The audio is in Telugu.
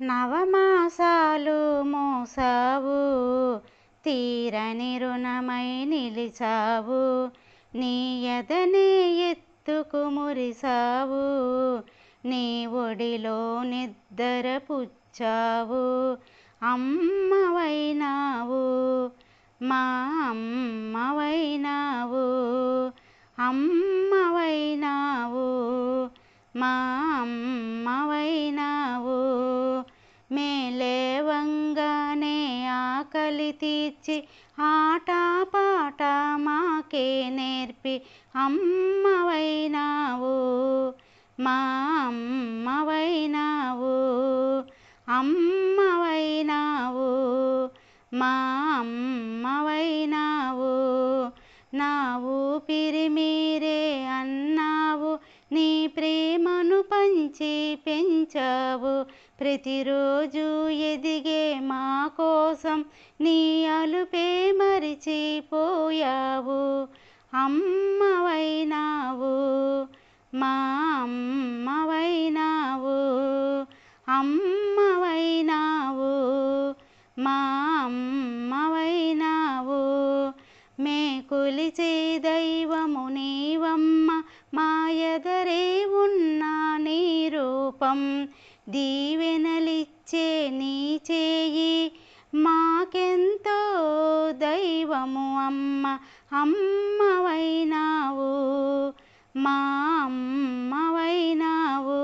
నవమాసాలు మోసావు, తీరని రుణమై నిలిచావు. నీ ఎదనే ఎత్తుకు మురిసావు, నీ ఒడిలో నిద్దర పుచ్చావు. అమ్మవైనావు, మా అమ్మవైనావు, అమ్మవైనావు, మా అమ్మవైనావు. మేలేవంగానే ఆకలి తీర్చి ఆటపాట మాకే నేర్పి అమ్మవైనావు, మా అమ్మవైనావు, అమ్మవైనావు, మా అమ్మవైనావు. నా ఊపిరి మీరే అన్నావు, నీ ప్రేమను పంచి పెంచావు. ప్రతిరోజు ఎదిగే మా కోసం నీ అలుపే మరిచిపోయావు. అమ్మవైనావు, మా అమ్మవైనావు, అమ్మవైనావు, మా అమ్మవైనావు. మే కొలిచే దైవము నీవమ్మ, మా ఎదరే ఉన్న నీ రూపం. దీవెనలిచ్చే నీ చేయి మాకెంతో దైవము అమ్మ. అమ్మవైనావు, మా అమ్మవైనావు.